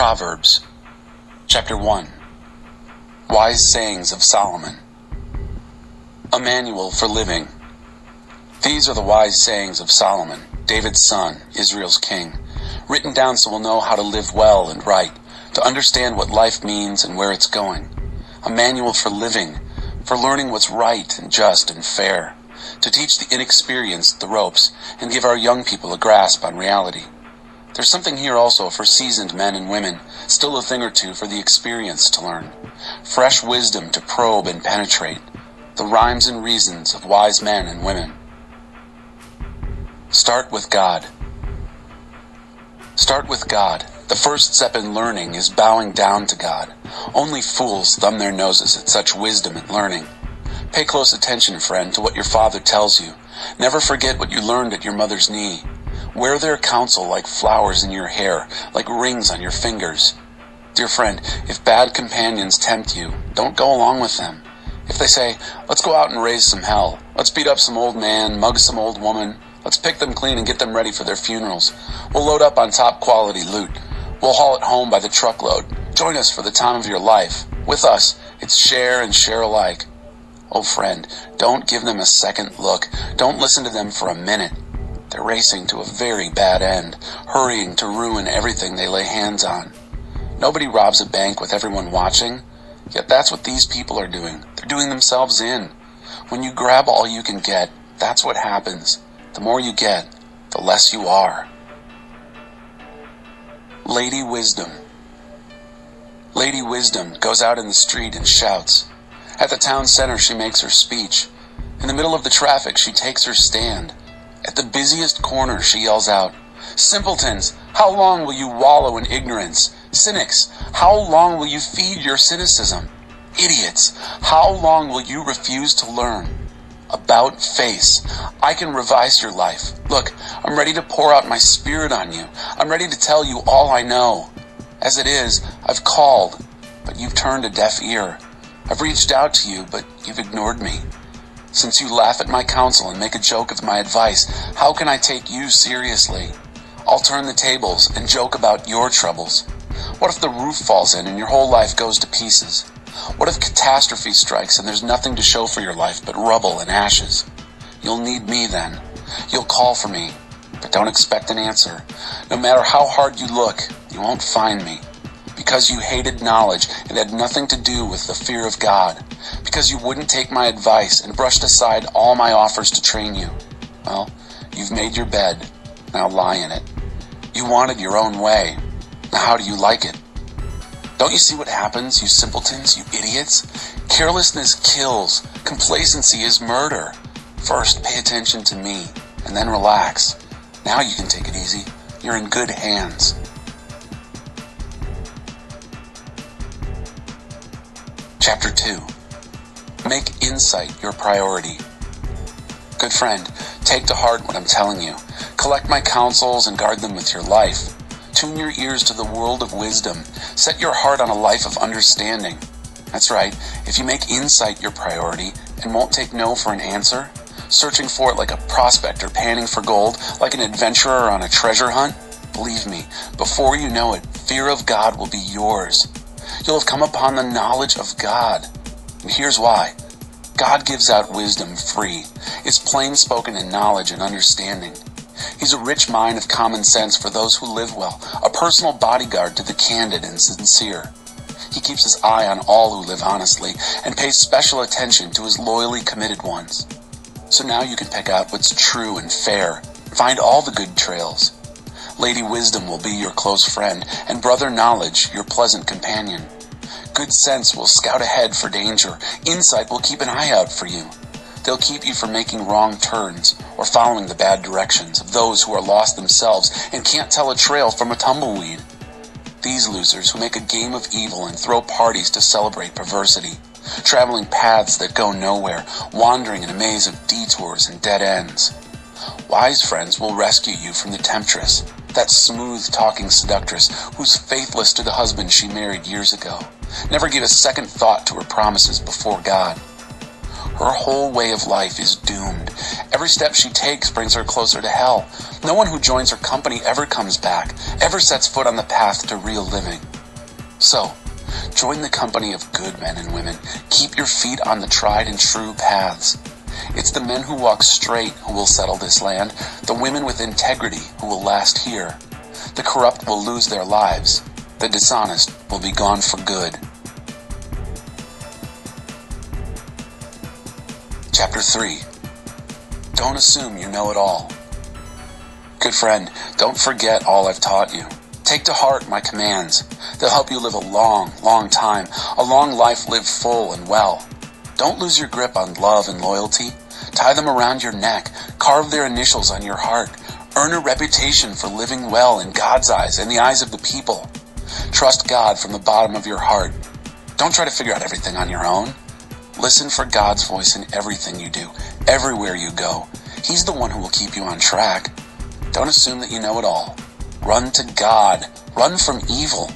Proverbs, chapter 1. Wise sayings of Solomon. A manual for living. These are the wise sayings of Solomon, David's son, Israel's king, written down so we'll know how to live well and right, to understand what life means and where it's going. A manual for living, for learning what's right and just and fair, to teach the inexperienced the ropes and give our young people a grasp on reality. There's something here also for seasoned men and women, still a thing or two for the experienced to learn. Fresh wisdom to probe and penetrate, the rhymes and reasons of wise men and women. Start with God. Start with God. The first step in learning is bowing down to God. Only fools thumb their noses at such wisdom and learning. Pay close attention, friend, to what your father tells you. Never forget what you learned at your mother's knee. Wear their counsel like flowers in your hair, like rings on your fingers. Dear friend, if bad companions tempt you, don't go along with them. If they say, let's go out and raise some hell, let's beat up some old man, mug some old woman, let's pick them clean and get them ready for their funerals. We'll load up on top quality loot. We'll haul it home by the truckload. Join us for the time of your life. With us, it's share and share alike. Oh friend, don't give them a second look. Don't listen to them for a minute. They're racing to a very bad end, hurrying to ruin everything they lay hands on. Nobody robs a bank with everyone watching, yet that's what these people are doing. They're doing themselves in. When you grab all you can get, that's what happens. The more you get, the less you are. Lady Wisdom. Lady Wisdom goes out in the street and shouts. At the town center she makes her speech. In the middle of the traffic she takes her stand. At the busiest corner she yells out, Simpletons, how long will you wallow in ignorance? Cynics, how long will you feed your cynicism? Idiots, how long will you refuse to learn? About face, I can revise your life. Look, I'm ready to pour out my spirit on you. I'm ready to tell you all I know. As it is, I've called, but you've turned a deaf ear. I've reached out to you, but you've ignored me. Since you laugh at my counsel and make a joke of my advice, how can I take you seriously? I'll turn the tables and joke about your troubles. What if the roof falls in and your whole life goes to pieces? What if catastrophe strikes and there's nothing to show for your life but rubble and ashes? You'll need me then. You'll call for me, but don't expect an answer. No matter how hard you look, you won't find me. Because you hated knowledge and had nothing to do with the fear of God. Because you wouldn't take my advice and brushed aside all my offers to train you. Well, you've made your bed, now lie in it. You wanted your own way, now how do you like it? Don't you see what happens, you simpletons, you idiots? Carelessness kills, complacency is murder. First, pay attention to me, and then relax. Now you can take it easy, you're in good hands. Chapter 2. Make insight your priority. Good friend, take to heart what I'm telling you. Collect my counsels and guard them with your life. Tune your ears to the world of wisdom. Set your heart on a life of understanding. That's right, if you make insight your priority and won't take no for an answer, searching for it like a prospector panning for gold, like an adventurer on a treasure hunt, believe me, before you know it, fear of God will be yours. You'll have come upon the knowledge of God. And here's why. God gives out wisdom free. It's plain spoken in knowledge and understanding. He's a rich mine of common sense for those who live well, a personal bodyguard to the candid and sincere. He keeps his eye on all who live honestly and pays special attention to his loyally committed ones. So now you can pick out what's true and fair, find all the good trails. Lady Wisdom will be your close friend, and Brother Knowledge your pleasant companion. Good sense will scout ahead for danger. Insight will keep an eye out for you. They'll keep you from making wrong turns or following the bad directions of those who are lost themselves and can't tell a trail from a tumbleweed. These losers who make a game of evil and throw parties to celebrate perversity, traveling paths that go nowhere, wandering in a maze of detours and dead ends. Wise friends will rescue you from the temptress, that smooth-talking seductress who's faithless to the husband she married years ago. Never give a second thought to her promises before God. Her whole way of life is doomed. Every step she takes brings her closer to hell. No one who joins her company ever comes back, ever sets foot on the path to real living. So, join the company of good men and women. Keep your feet on the tried and true paths. It's the men who walk straight who will settle this land, the women with integrity who will last here. The corrupt will lose their lives. The dishonest will be gone for good. Chapter 3. Don't assume you know it all. Good friend, don't forget all I've taught you. Take to heart my commands. They'll help you live a long, long time, a long life lived full and well. Don't lose your grip on love and loyalty. Tie them around your neck. Carve their initials on your heart. Earn a reputation for living well in God's eyes and the eyes of the people. Trust God from the bottom of your heart. Don't try to figure out everything on your own. Listen for God's voice in everything you do, everywhere you go. He's the one who will keep you on track. Don't assume that you know it all. Run to God. Run from evil.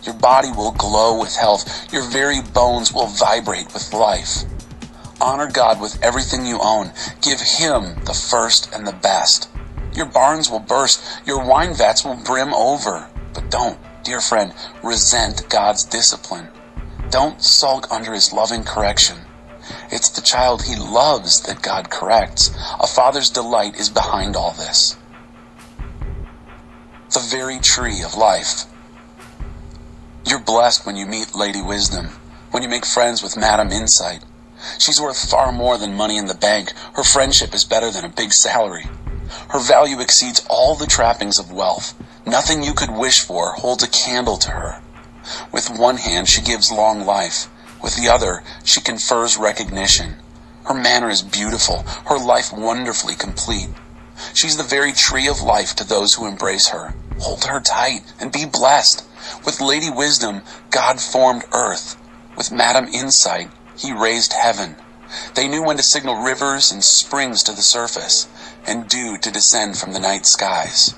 Your body will glow with health. Your very bones will vibrate with life. Honor God with everything you own. Give Him the first and the best. Your barns will burst. Your wine vats will brim over. But don't, dear friend, resent God's discipline. Don't sulk under His loving correction. It's the child He loves that God corrects. A father's delight is behind all this. The very tree of life. You're blessed when you meet Lady Wisdom, when you make friends with Madam Insight. She's worth far more than money in the bank. Her friendship is better than a big salary. Her value exceeds all the trappings of wealth. Nothing you could wish for holds a candle to her. With one hand, she gives long life. With the other, she confers recognition. Her manner is beautiful, her life wonderfully complete. She's the very tree of life to those who embrace her. Hold her tight and be blessed. With Lady Wisdom, God formed earth. With Madam Insight, He raised heaven. They knew when to signal rivers and springs to the surface, and dew to descend from the night skies.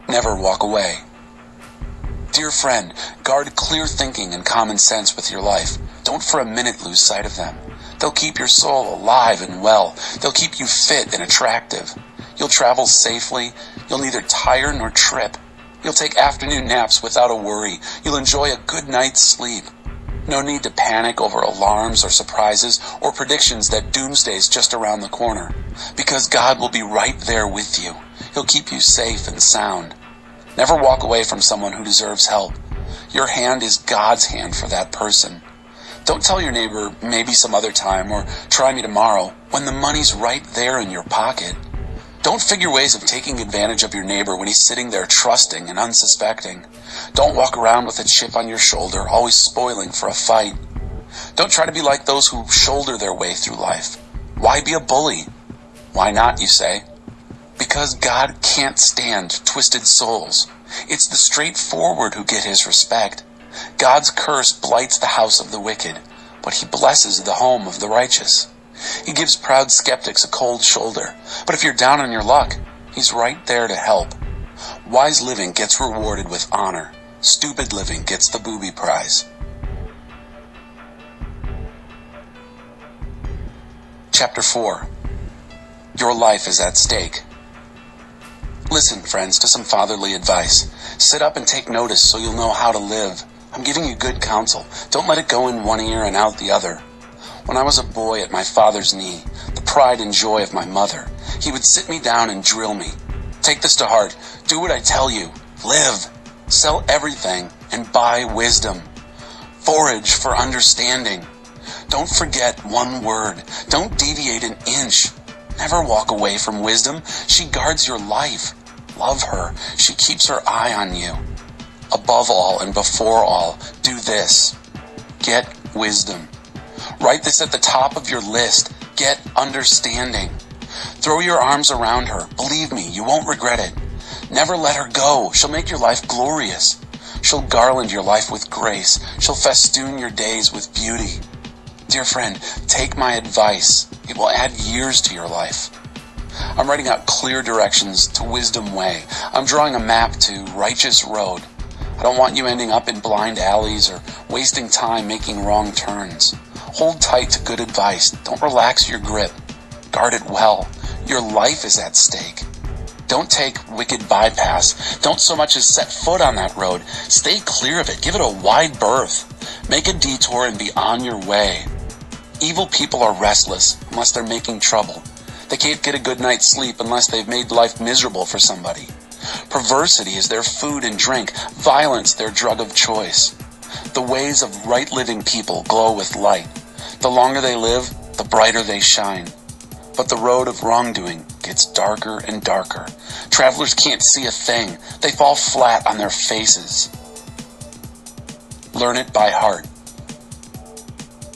Never walk away. Dear friend, guard clear thinking and common sense with your life. Don't for a minute lose sight of them. They'll keep your soul alive and well. They'll keep you fit and attractive. You'll travel safely. You'll neither tire nor trip. You'll take afternoon naps without a worry. You'll enjoy a good night's sleep. No need to panic over alarms or surprises or predictions that doomsday's just around the corner, because God will be right there with you. He'll keep you safe and sound. Never walk away from someone who deserves help. Your hand is God's hand for that person. Don't tell your neighbor, maybe some other time, or try me tomorrow, when the money's right there in your pocket. Don't figure ways of taking advantage of your neighbor when he's sitting there trusting and unsuspecting. Don't walk around with a chip on your shoulder, always spoiling for a fight. Don't try to be like those who shoulder their way through life. Why be a bully? Why not, you say? Because God can't stand twisted souls. It's the straightforward who get His respect. God's curse blights the house of the wicked, but He blesses the home of the righteous. He gives proud skeptics a cold shoulder, but if you're down on your luck, He's right there to help. Wise living gets rewarded with honor. Stupid living gets the booby prize. Chapter 4. Your life is at stake. Listen, friends, to some fatherly advice. Sit up and take notice so you'll know how to live. I'm giving you good counsel. Don't let it go in one ear and out the other. When I was a boy at my father's knee, the pride and joy of my mother, he would sit me down and drill me. Take this to heart. Do what I tell you. Live. Sell everything and buy wisdom. Forage for understanding. Don't forget one word. Don't deviate an inch. Never walk away from wisdom. She guards your life. Love her. She keeps her eye on you. Above all and before all, do this. Get wisdom. Write this at the top of your list. Get understanding. Throw your arms around her. Believe me, you won't regret it. Never let her go. She'll make your life glorious. She'll garland your life with grace. She'll festoon your days with beauty. Dear friend, take my advice. It will add years to your life. I'm writing out clear directions to Wisdom Way. I'm drawing a map to Righteous Road. I don't want you ending up in blind alleys or wasting time making wrong turns. Hold tight to good advice. Don't relax your grip. Guard it well. Your life is at stake. Don't take wicked bypass. Don't so much as set foot on that road. Stay clear of it. Give it a wide berth. Make a detour and be on your way. Evil people are restless unless they're making trouble. They can't get a good night's sleep unless they've made life miserable for somebody. Perversity is their food and drink, violence their drug of choice. The ways of right-living people glow with light. The longer they live, the brighter they shine. But the road of wrongdoing gets darker and darker. Travelers can't see a thing. They fall flat on their faces. Learn it by heart.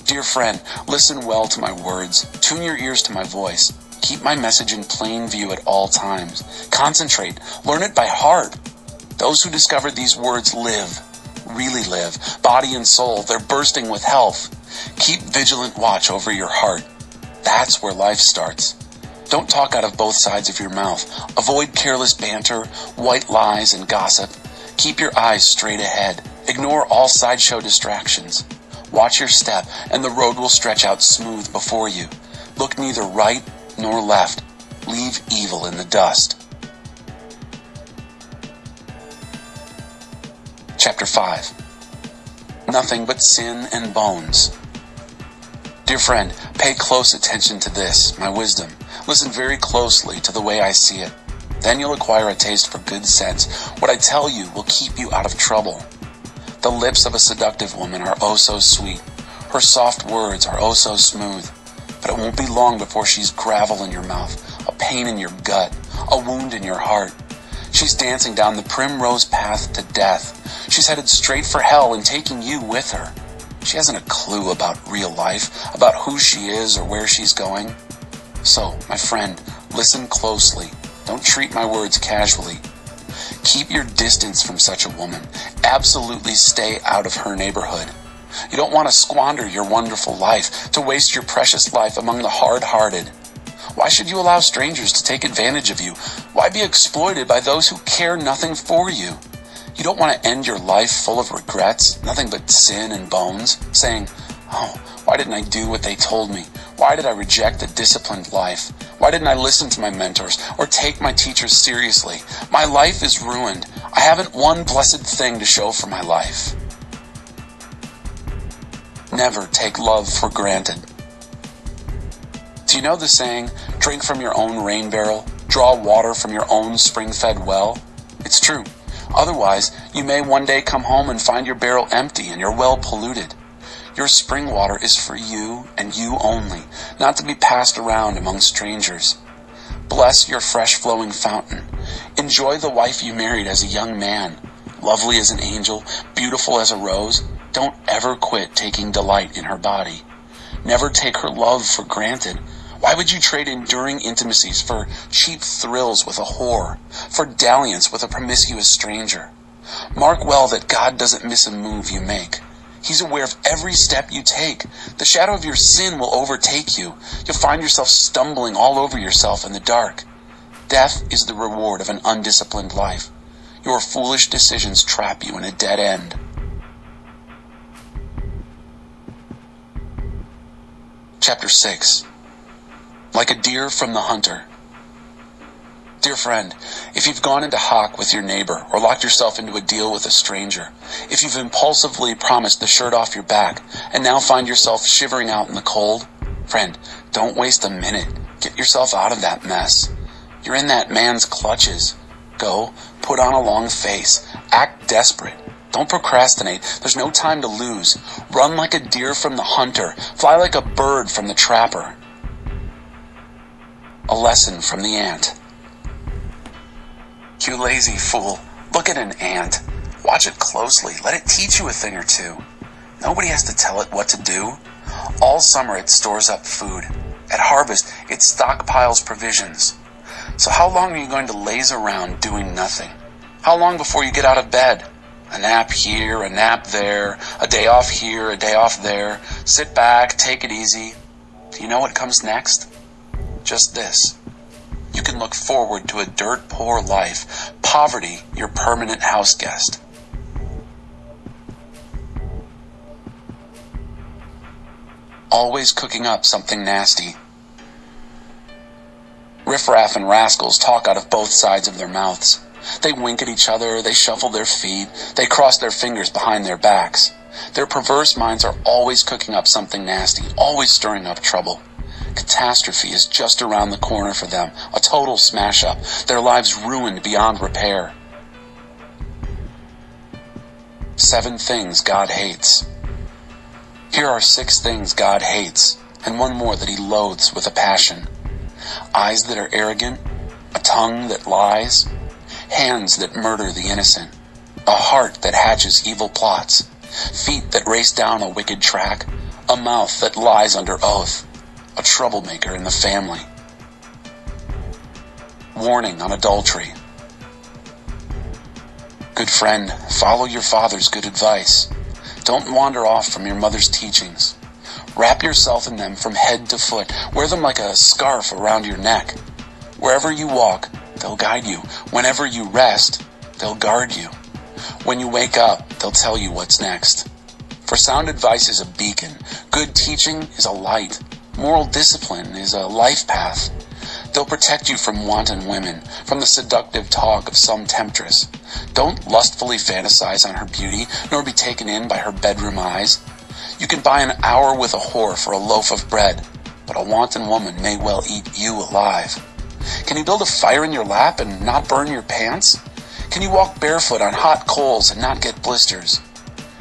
Dear friend, listen well to my words. Tune your ears to my voice. Keep my message in plain view at all times. Concentrate. Learn it by heart. Those who discovered these words live, really live, body and soul. They're bursting with health. Keep vigilant watch over your heart. That's where life starts. Don't talk out of both sides of your mouth. Avoid careless banter, white lies, and gossip. Keep your eyes straight ahead. Ignore all sideshow distractions. Watch your step, and the road will stretch out smooth before you. Look neither right nor left. Leave evil in the dust. Chapter 5. Nothing but sin and bones. Dear friend, pay close attention to this, my wisdom. Listen very closely to the way I see it. Then you'll acquire a taste for good sense. What I tell you will keep you out of trouble. The lips of a seductive woman are oh so sweet. Her soft words are oh so smooth. But it won't be long before she's gravel in your mouth, a pain in your gut, a wound in your heart. She's dancing down the primrose path to death. She's headed straight for hell and taking you with her. She hasn't a clue about real life, about who she is or where she's going. So, my friend, listen closely. Don't treat my words casually. Keep your distance from such a woman. Absolutely stay out of her neighborhood. You don't want to squander your wonderful life, to waste your precious life among the hard-hearted. Why should you allow strangers to take advantage of you? Why be exploited by those who care nothing for you? You don't want to end your life full of regrets, nothing but sin and bones, saying, oh, why didn't I do what they told me? Why did I reject the disciplined life? Why didn't I listen to my mentors or take my teachers seriously? My life is ruined. I haven't one blessed thing to show for my life. Never take love for granted. Do you know the saying, drink from your own rain barrel, draw water from your own spring-fed well? It's true. Otherwise, you may one day come home and find your barrel empty and your well polluted. Your spring water is for you and you only, not to be passed around among strangers. Bless your fresh-flowing fountain. Enjoy the wife you married as a young man, lovely as an angel, beautiful as a rose. Don't ever quit taking delight in her body. Never take her love for granted. Why would you trade enduring intimacies for cheap thrills with a whore, for dalliance with a promiscuous stranger? Mark well that God doesn't miss a move you make. He's aware of every step you take. The shadow of your sin will overtake you. You'll find yourself stumbling all over yourself in the dark. Death is the reward of an undisciplined life. Your foolish decisions trap you in a dead end. Chapter 6. Like a deer from the hunter. Dear friend, if you've gone into hock with your neighbor or locked yourself into a deal with a stranger, if you've impulsively promised the shirt off your back and now find yourself shivering out in the cold, friend, don't waste a minute. Get yourself out of that mess. You're in that man's clutches. Go, put on a long face. Act desperate. Don't procrastinate. There's no time to lose. Run like a deer from the hunter. Fly like a bird from the trapper. A lesson from the ant. You lazy fool. Look at an ant. Watch it closely. Let it teach you a thing or two. Nobody has to tell it what to do. All summer it stores up food. At harvest, it stockpiles provisions. So how long are you going to laze around doing nothing? How long before you get out of bed? A nap here, a nap there, a day off here, a day off there. Sit back, take it easy. Do you know what comes next? Just this. You can look forward to a dirt-poor life. Poverty, your permanent house guest. Always cooking up something nasty. Riffraff and rascals talk out of both sides of their mouths. They wink at each other, they shuffle their feet, they cross their fingers behind their backs. Their perverse minds are always cooking up something nasty, always stirring up trouble. Catastrophe is just around the corner for them, a total smash-up, their lives ruined beyond repair. 7 things God hates. Here are 6 things God hates, and one more that he loathes with a passion. Eyes that are arrogant, a tongue that lies, hands that murder the innocent, a heart that hatches evil plots, feet that race down a wicked track, a mouth that lies under oath, a troublemaker in the family. Warning on adultery. Good friend, follow your father's good advice. Don't wander off from your mother's teachings. Wrap yourself in them from head to foot. Wear them like a scarf around your neck. Wherever you walk, they'll guide you. Whenever you rest, they'll guard you. When you wake up, they'll tell you what's next. For sound advice is a beacon. Good teaching is a light. Moral discipline is a life path. They'll protect you from wanton women, from the seductive talk of some temptress. Don't lustfully fantasize on her beauty, nor be taken in by her bedroom eyes. You can buy an hour with a whore for a loaf of bread, but a wanton woman may well eat you alive. Can you build a fire in your lap and not burn your pants? Can you walk barefoot on hot coals and not get blisters?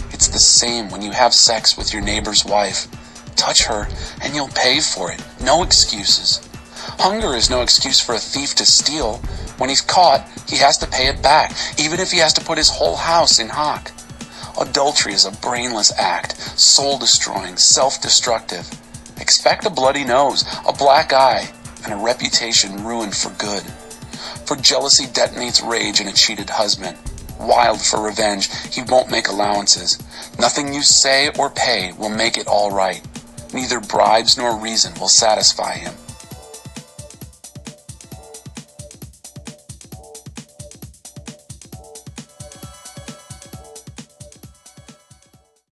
It's the same when you have sex with your neighbor's wife. Touch her and you'll pay for it. No excuses. Hunger is no excuse for a thief to steal. When he's caught, he has to pay it back, even if he has to put his whole house in hock. Adultery is a brainless act, soul-destroying, self-destructive. Expect a bloody nose, a black eye, and a reputation ruined for good. For jealousy detonates rage in a cheated husband. Wild for revenge, he won't make allowances. Nothing you say or pay will make it all right. Neither bribes nor reason will satisfy him.